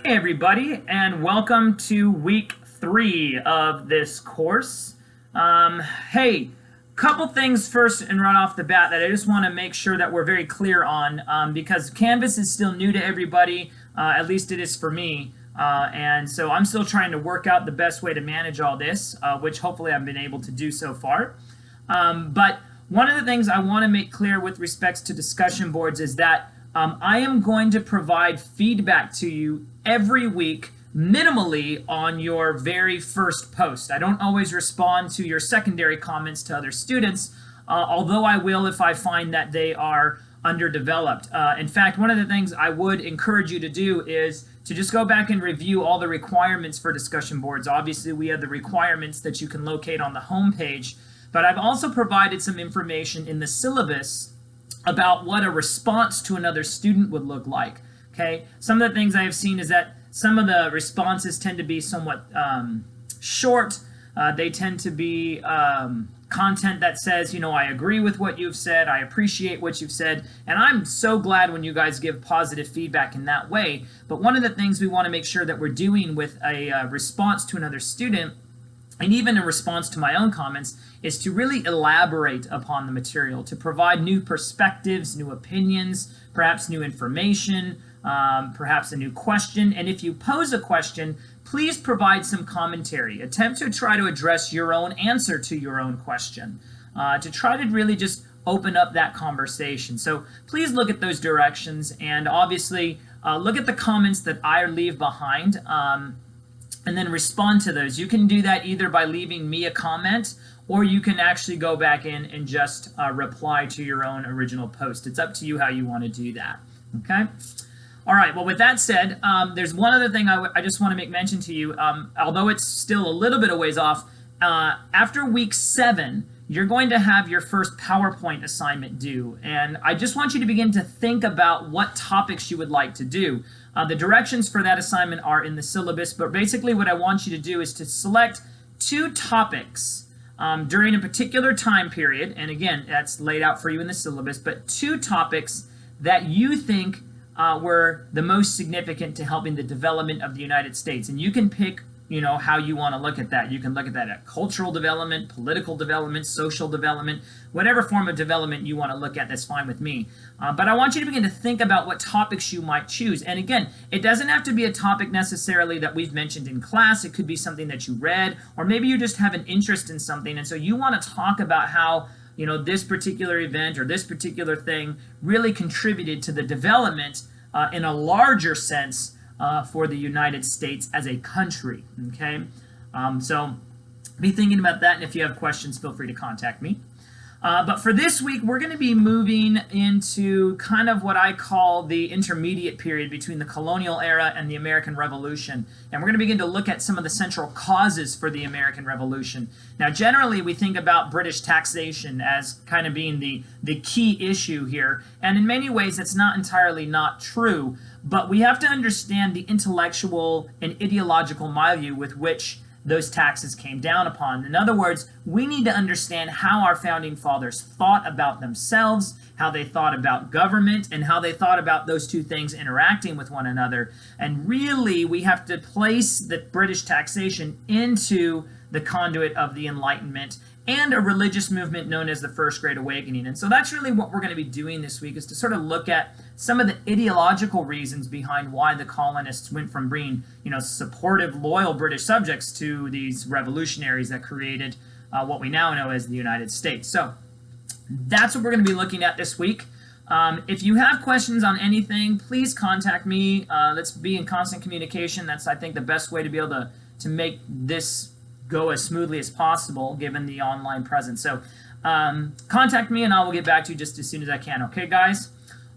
Hey everybody, and welcome to week 3 of this course. Hey, couple things first and right off the bat that I just want to make sure that we're very clear on, because Canvas is still new to everybody, at least it is for me, and so I'm still trying to work out the best way to manage all this, which hopefully I've been able to do so far. But one of the things I want to make clear with respects to discussion boards is that I am going to provide feedback to you every week, minimally on your very first post. I don't always respond to your secondary comments to other students, although I will if I find that they are underdeveloped. In fact, one of the things I would encourage you to do is to just go back and review all the requirements for discussion boards. Obviously, we have the requirements that you can locate on the home page, but I've also provided some information in the syllabus about what a response to another student would look like. Okay, some of the things I have seen is that some of the responses tend to be somewhat short. They tend to be content that says, you know, I agree with what you've said, I appreciate what you've said, and I'm so glad when you guys give positive feedback in that way. But one of the things we want to make sure that we're doing with a response to another student, and even in response to my own comments, is to really elaborate upon the material, to provide new perspectives, new opinions, perhaps new information, perhaps a new question. And if you pose a question, please provide some commentary. Attempt to try to address your own answer to your own question, to try to really just open up that conversation. So please look at those directions, and obviously look at the comments that I leave behind, and then respond to those. You can do that either by leaving me a comment, or you can actually go back in and just reply to your own original post. It's up to you how you want to do that. Okay? All right, well, with that said, there's one other thing I just want to make mention to you. Although it's still a little bit of ways off, after week 7, you're going to have your first PowerPoint assignment due. And I just want you to begin to think about what topics you would like to do. The directions for that assignment are in the syllabus, but basically what I want you to do is to select 2 topics during a particular time period, and again, that's laid out for you in the syllabus, but 2 topics that you think were the most significant to helping the development of the United States. And you can pick, you know, how you want to look at that. You can look at that at cultural development, political development, social development, whatever form of development you want to look at, that's fine with me. But I want you to begin to think about what topics you might choose. And again, it doesn't have to be a topic necessarily that we've mentioned in class. It could be something that you read, or maybe you just have an interest in something, and so you want to talk about how, you know, this particular event or this particular thing really contributed to the development in a larger sense for the United States as a country. Okay, so be thinking about that, and if you have questions, feel free to contact me. But for this week, we're going to be moving into kind of what I call the intermediate period between the colonial era and the American Revolution. And we're going to begin to look at some of the central causes for the American Revolution. Now, generally, we think about British taxation as kind of being the key issue here. And in many ways, it's not entirely not true. But we have to understand the intellectual and ideological milieu with which those taxes came down upon. In other words, we need to understand how our founding fathers thought about themselves, how they thought about government, and how they thought about those two things interacting with one another. And really, we have to place the British taxation into the conduit of the Enlightenment and a religious movement known as the First Great Awakening. And so that's really what we're going to be doing this week, is to sort of look at some of the ideological reasons behind why the colonists went from being, you know, supportive, loyal British subjects to these revolutionaries that created what we now know as the United States. So that's what we're going to be looking at this week. If you have questions on anything, please contact me. Let's be in constant communication. That's, I think, the best way to be able to make this go as smoothly as possible given the online presence. So contact me and I will get back to you just as soon as I can. Okay, guys?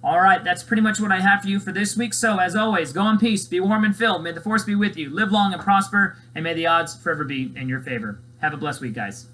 All right, that's pretty much what I have for you for this week. So as always, go in peace, be warm and filled. May the force be with you. Live long and prosper, and may the odds forever be in your favor. Have a blessed week, guys.